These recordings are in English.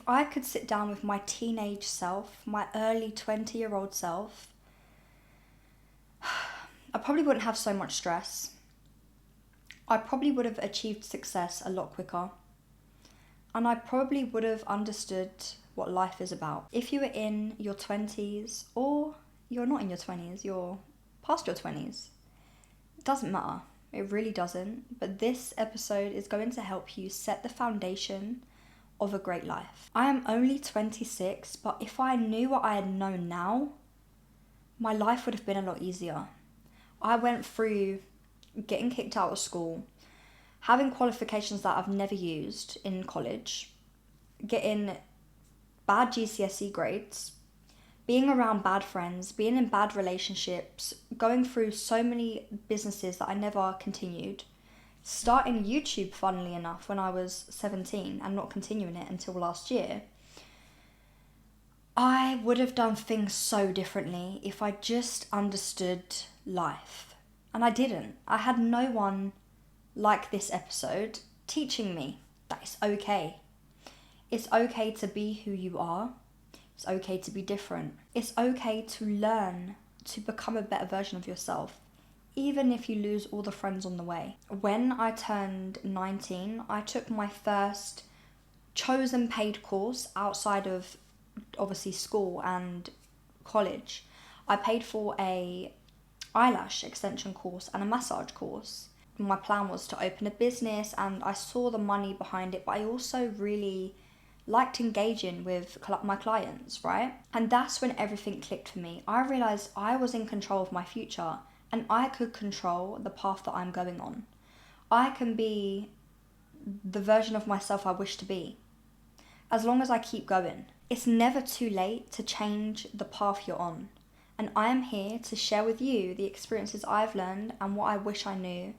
I could sit down with my teenage self, my early 20-year-old self, I probably wouldn't have so much stress. I probably would have achieved success a lot quicker. And I probably would have understood what life is about. If you were in your 20s, or you're not in your 20s, you're past your 20s, it doesn't matter. It really doesn't. But this episode is going to help you set the foundation of a great life. I am only 26, but if I knew what I had known now, my life would have been a lot easier. I went through getting kicked out of school, having qualifications that I've never used in college, getting bad GCSE grades, being around bad friends, being in bad relationships, going through so many businesses that I never continued, starting YouTube, funnily enough, when I was 17 and not continuing it until last year. I would have done things so differently if I just understood life. And I didn't. I had no one like this episode teaching me that it's okay. It's okay to be who you are. It's okay to be different. It's okay to learn to become a better version of yourself, even if you lose all the friends on the way. When I turned 19, I took my first chosen paid course outside of obviously school and college. I paid for a eyelash extension course and a massage course. My plan was to open a business, and I saw the money behind it, but I also really liked engaging with my clients, right? And that's when everything clicked for me. I realized I was in control of my future, and I could control the path that I'm going on. I can be the version of myself I wish to be, as long as I keep going. It's never too late to change the path you're on. And I am here to share with you the experiences I've learned and what I wish I knew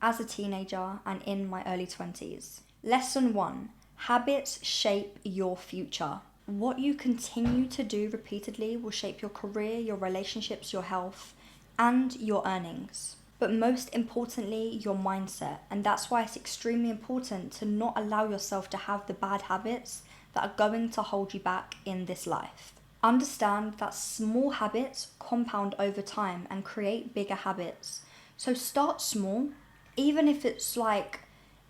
as a teenager and in my early 20s. Lesson 1. Habits shape your future. What you continue to do repeatedly will shape your career, your relationships, your health, and your earnings. But most importantly, your mindset. And that's why it's extremely important to not allow yourself to have the bad habits that are going to hold you back in this life. Understand that small habits compound over time and create bigger habits. So start small, even if it's like,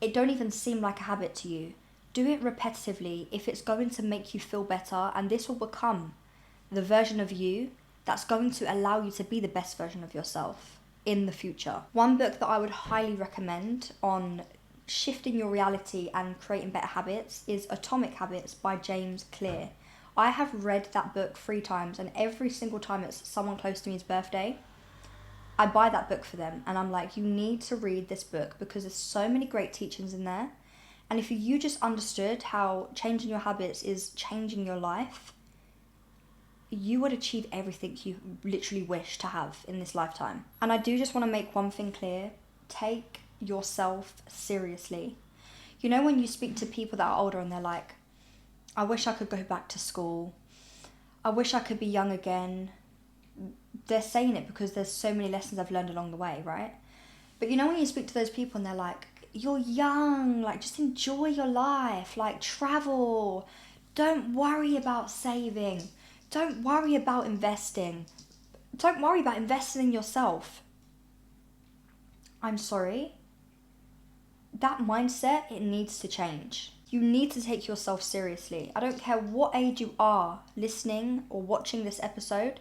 it don't even seem like a habit to you. Do it repetitively if it's going to make you feel better, and this will become the version of you that's going to allow you to be the best version of yourself in the future. One book that I would highly recommend on shifting your reality and creating better habits is Atomic Habits by James Clear. I have read that book 3 times, and every single time it's someone close to me's birthday, I buy that book for them, and I'm like, you need to read this book because there's so many great teachings in there. And if you just understood how changing your habits is changing your life, you would achieve everything you literally wish to have in this lifetime. And I do just want to make one thing clear. Take yourself seriously. You know, when you speak to people that are older and they're like, I wish I could go back to school. I wish I could be young again. They're saying it because there's so many lessons I've learned along the way, right? But you know, when you speak to those people and they're like, you're young, like just enjoy your life, like travel. Don't worry about saving. Don't worry about investing. Don't worry about investing in yourself. I'm sorry. That mindset, it needs to change. You need to take yourself seriously. I don't care what age you are listening or watching this episode.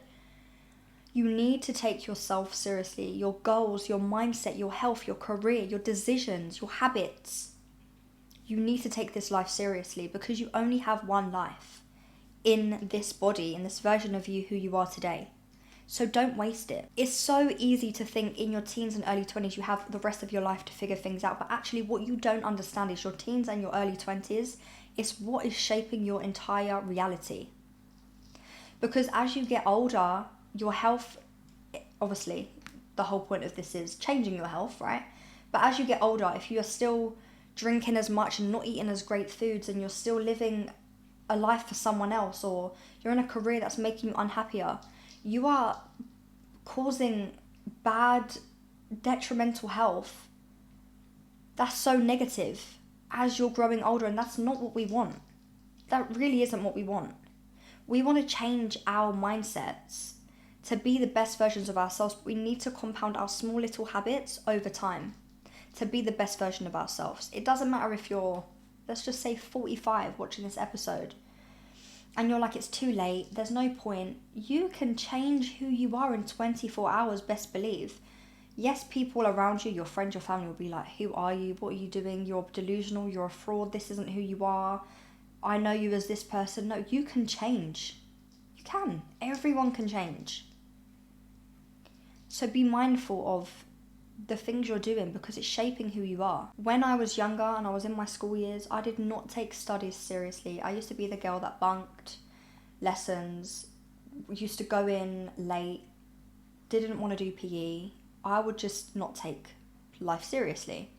You need to take yourself seriously. Your goals, your mindset, your health, your career, your decisions, your habits. You need to take this life seriously because you only have one life in this body, in this version of you who you are today. So don't waste it. It's so easy to think in your teens and early 20s you have the rest of your life to figure things out. But actually what you don't understand is your teens and your early 20s is what is shaping your entire reality. Because as you get older, your health, obviously the whole point of this is changing your health, right? But as you get older, if you're still drinking as much and not eating as great foods, and you're still living a life for someone else, or you're in a career that's making you unhappier, you are causing bad, detrimental health. That's so negative as you're growing older, and that's not what we want. that really isn't what we want. We want to change our mindsets to be the best versions of ourselves, but we need to compound our small little habits over time to be the best version of ourselves. It doesn't matter if you're, let's just say 45 watching this episode and you're like, it's too late, there's no point. You can change who you are in 24 hours, best believe. Yes, people around you, your friends, your family will be like, who are you? What are you doing? You're delusional, you're a fraud, this isn't who you are. I know you as this person. No, you can change. You can. Everyone can change. So be mindful of the things you're doing because it's shaping who you are. When I was younger and I was in my school years, I did not take studies seriously. I used to be the girl that bunked lessons, used to go in late, didn't want to do PE. I would just not take life seriously.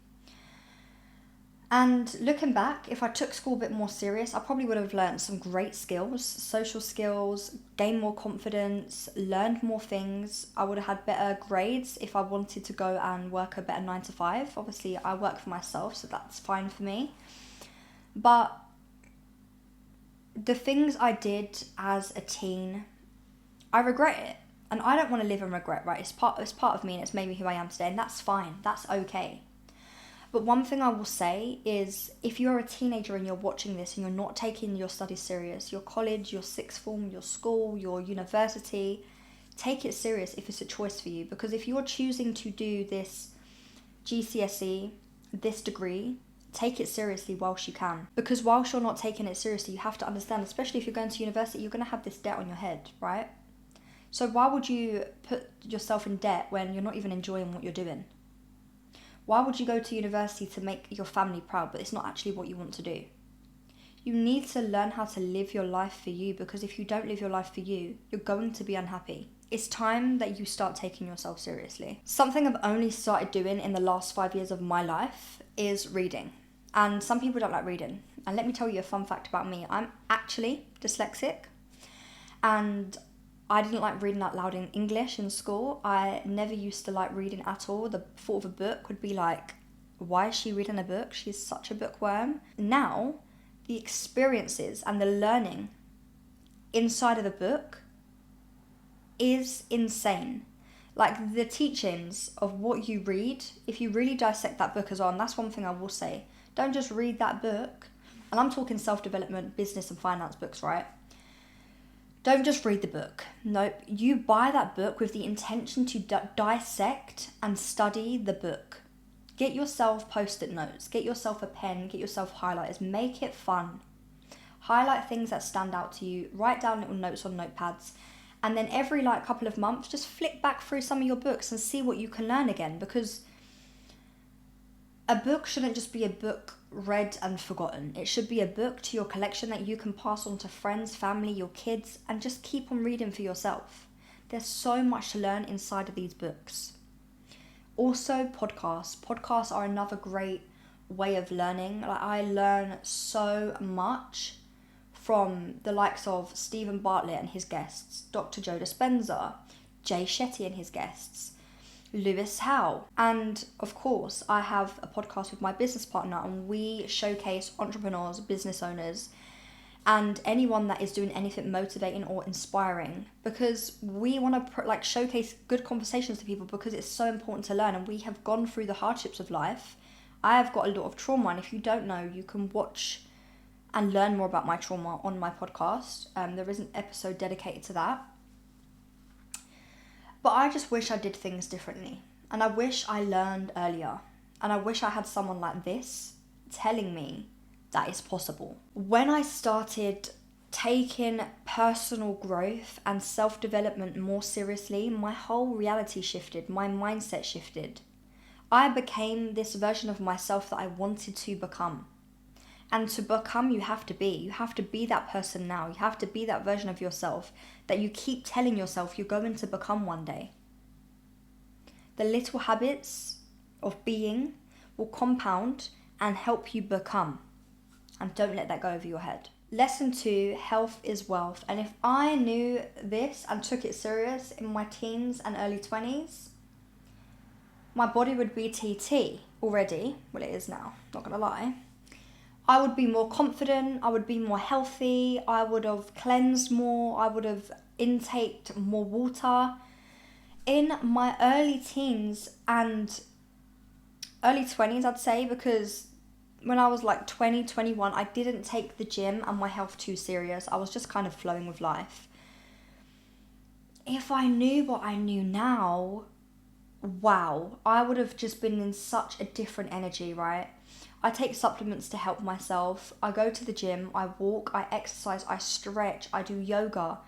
And looking back, if I took school a bit more serious, I probably would have learned some great skills, social skills, gained more confidence, learned more things. I would have had better grades if I wanted to go and work a better 9 to 5. Obviously, I work for myself, so that's fine for me. But the things I did as a teen, I regret it. And I don't want to live in regret, right? It's part of me and it's made me who I am today, and that's fine. That's okay. But one thing I will say is, if you're a teenager and you're watching this and you're not taking your studies serious, your college, your sixth form, your school, your university, take it serious if it's a choice for you. Because if you're choosing to do this GCSE, this degree, take it seriously whilst you can. Because whilst you're not taking it seriously, you have to understand, especially if you're going to university, you're going to have this debt on your head, right? So why would you put yourself in debt when you're not even enjoying what you're doing? Why would you go to university to make your family proud, but it's not actually what you want to do? You need to learn how to live your life for you, because if you don't live your life for you, you're going to be unhappy. It's time that you start taking yourself seriously. Something I've only started doing in the last 5 years of my life is reading. And some people don't like reading. And let me tell you a fun fact about me. I'm actually dyslexic. And I didn't like reading out loud in English in school. I never used to like reading at all. The thought of a book would be like, why is she reading a book? She's such a bookworm. Now, the experiences and the learning inside of the book is insane. Like the teachings of what you read, if you really dissect that book as well, and that's one thing I will say, don't just read that book. And I'm talking self-development, business and finance books, right? Don't just read the book. Nope. You buy that book with the intention to dissect and study the book. Get yourself post-it notes. Get yourself a pen. Get yourself highlighters. Make it fun. Highlight things that stand out to you. Write down little notes on notepads. And then every couple of months, just flick back through some of your books and see what you can learn again. Because a book shouldn't just be a book read and forgotten. It should be a book to your collection that you can pass on to friends, family, your kids, and just keep on reading for yourself. There's so much to learn inside of these books. Also, podcasts. Podcasts are another great way of learning. I learn so much from the likes of Stephen Bartlett and his guests, Dr. Joe Dispenza, Jay Shetty and his guests, Lewis Howe. And of course, I have a podcast with my business partner, and we showcase entrepreneurs, business owners, and anyone that is doing anything motivating or inspiring, because we want to showcase good conversations to people, because it's so important to learn. And we have gone through the hardships of life. I have got a lot of trauma, and if you don't know, you can watch and learn more about my trauma on my podcast. There is an episode dedicated to that. But I just wish I did things differently. And I wish I learned earlier. And I wish I had someone like this telling me that it's possible. When I started taking personal growth and self-development more seriously, my whole reality shifted. My mindset shifted. I became this version of myself that I wanted to become. And to become, you have to be. You have to be that person now. You have to be that version of yourself that you keep telling yourself you're going to become one day. The little habits of being will compound and help you become. And don't let that go over your head. Lesson 2, health is wealth. And if I knew this and took it serious in my teens and early 20s, my body would be TT already. Well, it is now, not gonna lie. I would be more confident, I would be more healthy, I would have cleansed more, I would have intaked more water. In my early teens and early 20s, I'd say, because when I was like 20, 21, I didn't take the gym and my health too serious. I was just kind of flowing with life. If I knew what I knew now, wow, I would have just been in such a different energy, right? I take supplements to help myself. I go to the gym, I walk, I exercise, I stretch, I do yoga,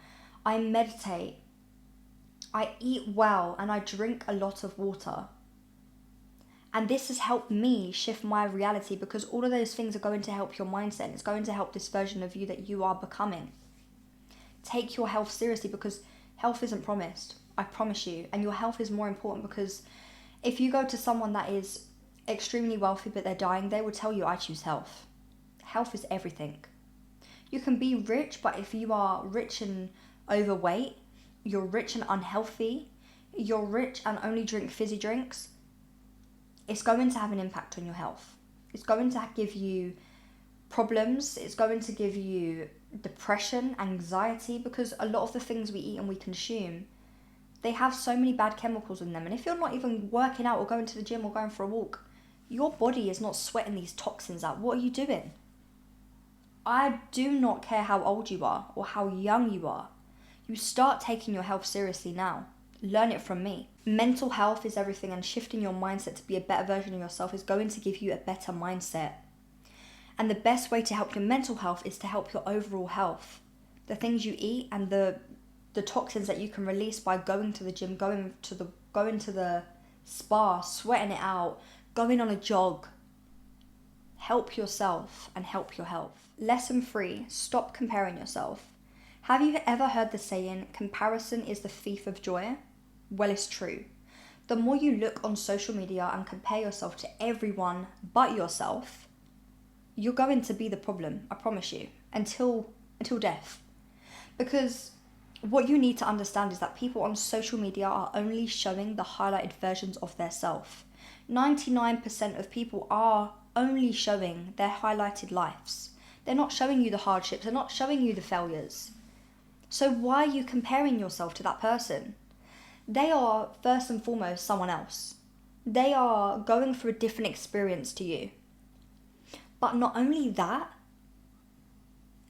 I meditate, I eat well, and I drink a lot of water. And this has helped me shift my reality, because all of those things are going to help your mindset. It's going to help this version of you that you are becoming. Take your health seriously, because health isn't promised. I promise you. And your health is more important, because if you go to someone that is extremely wealthy but they're dying, they will tell you, I choose health. Health is everything. You can be rich, but if you are rich and overweight, you're rich and unhealthy, you're rich and only drink fizzy drinks, it's going to have an impact on your health. It's going to give you problems. It's going to give you depression, anxiety, because a lot of the things we eat and we consume, they have so many bad chemicals in them. And if you're not even working out or going to the gym or going for a walk, your body is not sweating these toxins out. What are you doing? I do not care how old you are or how young you are. You start taking your health seriously now. Learn it from me. Mental health is everything, and shifting your mindset to be a better version of yourself is going to give you a better mindset. And the best way to help your mental health is to help your overall health. The things you eat and the toxins that you can release by going to the gym, going to the spa, sweating it out, going on a jog. Help yourself and help your health. Lesson 3, stop comparing yourself. Have you ever heard the saying, comparison is the thief of joy? Well, it's true. The more you look on social media and compare yourself to everyone but yourself, you're going to be the problem, I promise you, until death. Because what you need to understand is that people on social media are only showing the highlighted versions of their self. 99% of people are only showing their highlighted lives. They're not showing you the hardships, they're not showing you the failures. So why are you comparing yourself to that person? They are first and foremost someone else. They are going through a different experience to you. But not only that,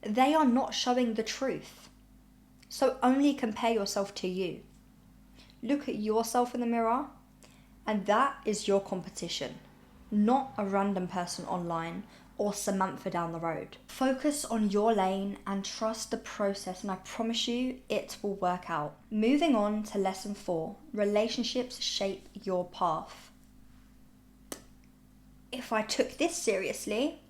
they are not showing the truth. So only compare yourself to you. Look at yourself in the mirror, and that is your competition, not a random person online or Samantha down the road. Focus on your lane and trust the process, and I promise you it will work out. Moving on to lesson 4, relationships shape your path. If I took this seriously,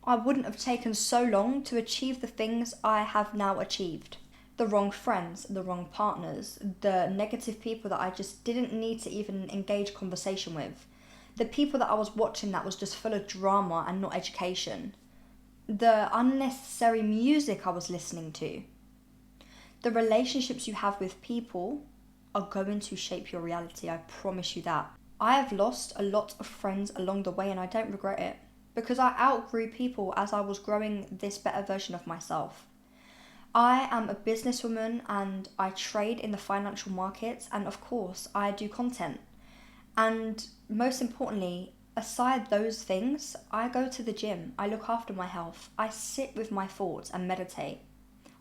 I wouldn't have taken so long to achieve the things I have now achieved. The wrong friends, the wrong partners, the negative people that I just didn't need to even engage conversation with. The people that I was watching that was just full of drama and not education. The unnecessary music I was listening to. The relationships you have with people are going to shape your reality, I promise you that. I have lost a lot of friends along the way, and I don't regret it, because I outgrew people as I was growing this better version of myself. I am a businesswoman and I trade in the financial markets, and of course I do content. And most importantly, aside those things, I go to the gym, I look after my health, I sit with my thoughts and meditate.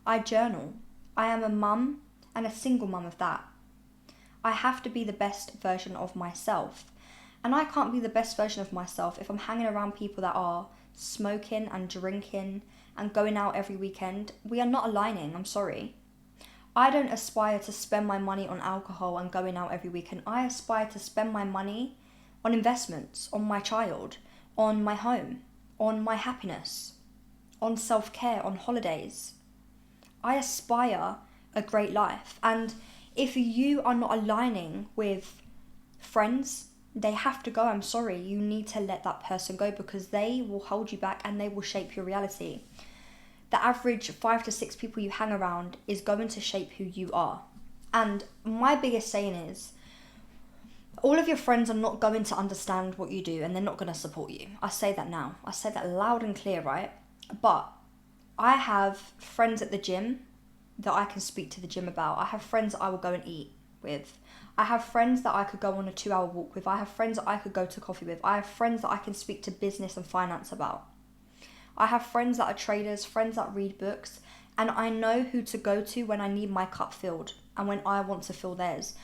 I journal. I am a mum, and a single mum of that. I have to be the best version of myself. And I can't be the best version of myself if I'm hanging around people that are smoking and drinking and going out every weekend. We are not aligning, I'm sorry. I don't aspire to spend my money on alcohol and going out every weekend. I aspire to spend my money on investments, on my child, on my home, on my happiness, on self-care, on holidays. I aspire a great life. And if you are not aligning with friends, they have to go. I'm sorry. You need to let that person go, because they will hold you back and they will shape your reality. The average 5 to 6 people you hang around is going to shape who you are. And my biggest saying is, All of your friends are not going to understand what you do, and they're not going to support you. I say that now. I say that loud and clear, right? But I have friends at the gym that I can speak to the gym about. I have friends that I will go and eat with. I have friends that I could go on a 2-hour walk with. I have friends that I could go to coffee with. I have friends that I can speak to business and finance about. I have friends that are traders, friends that read books, and I know who to go to when I need my cup filled and when I want to fill theirs.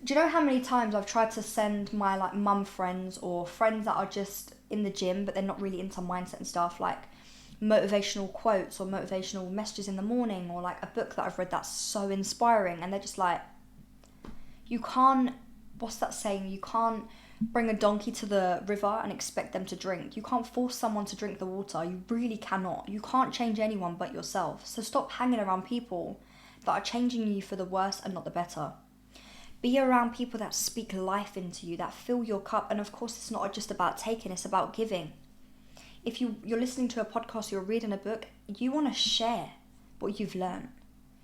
Do you know how many times I've tried to send my like mum friends or friends that are just in the gym but they're not really into mindset and stuff, like motivational quotes or motivational messages in the morning, or like a book that I've read that's so inspiring, and they're just like, you can't, what's that saying? You can't bring a donkey to the river and expect them to drink. You can't force someone to drink the water. You really cannot. You can't change anyone but yourself. So stop hanging around people that are changing you for the worse and not the better. Be around people that speak life into you, that fill your cup. And of course, it's not just about taking, it's about giving. If you're listening to a podcast, you're reading a book, you want to share what you've learned.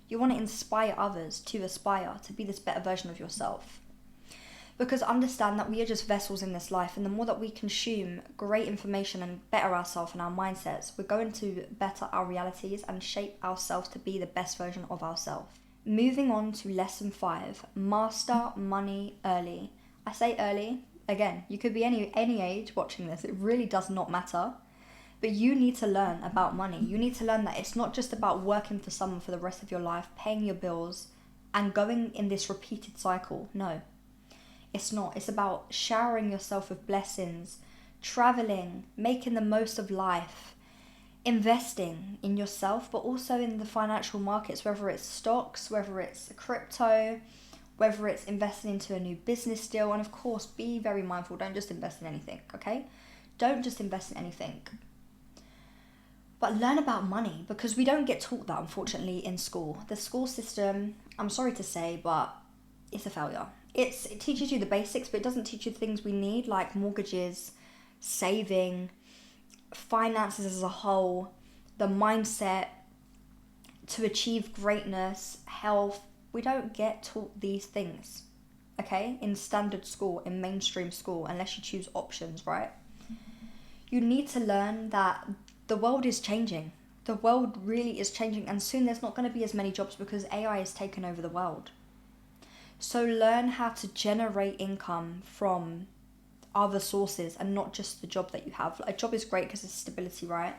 You want to inspire others to aspire to be this better version of yourself. Because understand that we are just vessels in this life, and the more that we consume great information and better ourselves and our mindsets, we're going to better our realities and shape ourselves to be the best version of ourselves. Moving on to lesson 5, master money early. I say early, again, you could be any age watching this, it really does not matter. But you need to learn about money. You need to learn that it's not just about working for someone for the rest of your life, paying your bills, and going in this repeated cycle. No, it's not. It's about showering yourself with blessings, traveling, making the most of life, investing in yourself, but also in the financial markets, whether it's stocks, whether it's crypto, whether it's investing into a new business deal. And of course, be very mindful. Don't just invest in anything, okay? Don't just invest in anything. But learn about money, because we don't get taught that, unfortunately, in school. The school system, I'm sorry to say, but it's a failure. It teaches you the basics, but it doesn't teach you the things we need, like mortgages, saving, finances as a whole, the mindset to achieve greatness, health. We don't get taught these things, okay, in standard school, in mainstream school, unless you choose options, right? You need to learn that the world is changing. The world really is changing, and soon there's not going to be as many jobs because AI has taken over the world. So learn how to generate income from other sources and not just the job that you have. A job is great because it's stability, right?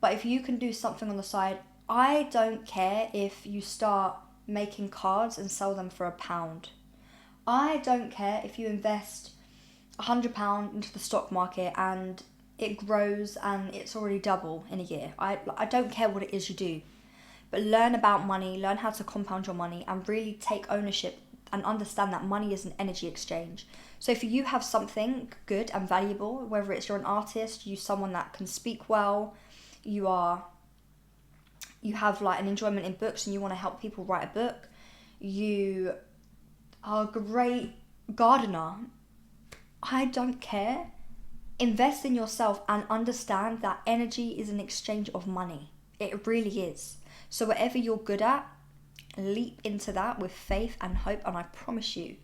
But if you can do something on the side, I don't care if you start making cards and sell them for £1. I don't care if you invest £100 into the stock market and it grows and it's already double in a year. I don't care what it is you do, but learn about money, learn how to compound your money, and really take ownership and understand that money is an energy exchange. So if you have something good and valuable, whether it's you're an artist, you're someone that can speak well, you have like an enjoyment in books and you want to help people write a book, you are a great gardener, I don't care. Invest in yourself and understand that energy is an exchange of money. It really is. So whatever you're good at, leap into that with faith and hope, and I promise you,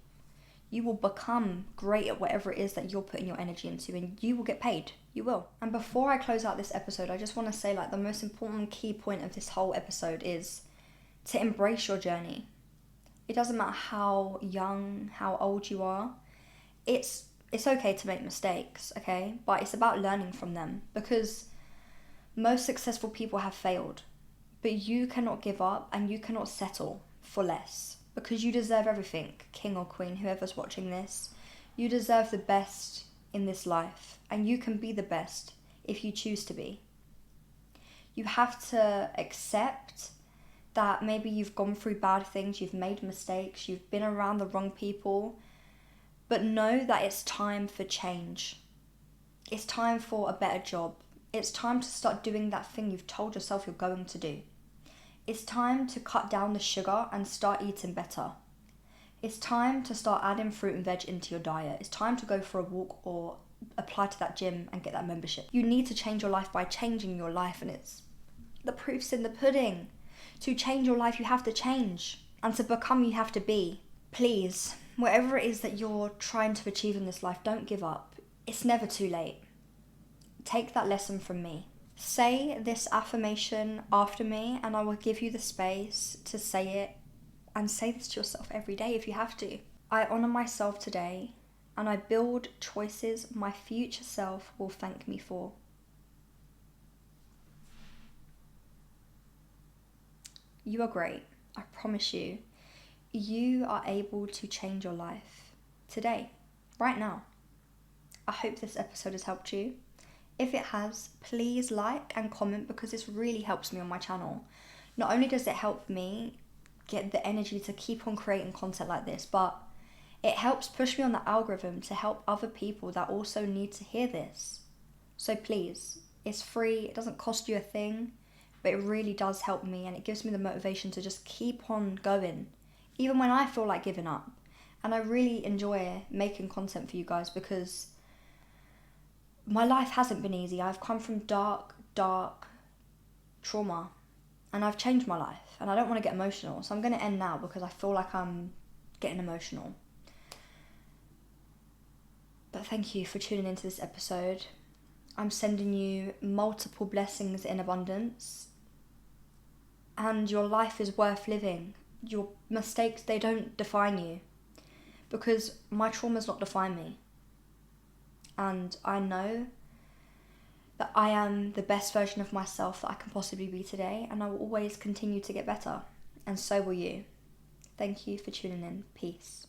you will become great at whatever it is that you're putting your energy into, and you will get paid. You will. And before I close out this episode, I just want to say, like, the most important key point of this whole episode is to embrace your journey. It doesn't matter how young, how old you are. It's okay to make mistakes, okay? But it's about learning from them, because most successful people have failed. But you cannot give up and you cannot settle for less, because you deserve everything, king or queen, whoever's watching this. You deserve the best in this life, and you can be the best if you choose to be. You have to accept that maybe you've gone through bad things, you've made mistakes, you've been around the wrong people, but know that it's time for change. It's time for a better job. It's time to start doing that thing you've told yourself you're going to do. It's time to cut down the sugar and start eating better. It's time to start adding fruit and veg into your diet. It's time to go for a walk or apply to that gym and get that membership. You need to change your life by changing your life, and it's the proof's in the pudding. To change your life, you have to change. And to become, you have to be. Please, whatever it is that you're trying to achieve in this life, don't give up. It's never too late. Take that lesson from me. Say this affirmation after me, and I will give you the space to say it, and say this to yourself every day if you have to. I honour myself today, and I build choices my future self will thank me for. You are great. I promise you. You are able to change your life today, right now. I hope this episode has helped you. If it has, please like and comment, because this really helps me on my channel. Not only does it help me get the energy to keep on creating content like this, but it helps push me on the algorithm to help other people that also need to hear this. So please, it's free, it doesn't cost you a thing, but it really does help me, and it gives me the motivation to just keep on going, even when I feel like giving up. And I really enjoy making content for you guys, because my life hasn't been easy. I've come from dark trauma, and I've changed my life, and I don't want to get emotional, so I'm going to end now because I feel like I'm getting emotional. But thank you for tuning into this episode. I'm sending you multiple blessings in abundance, and your life is worth living. Your mistakes, they don't define you, because my trauma's not defined me. And I know that I am the best version of myself that I can possibly be today, and I will always continue to get better, and so will you. Thank you for tuning in. Peace.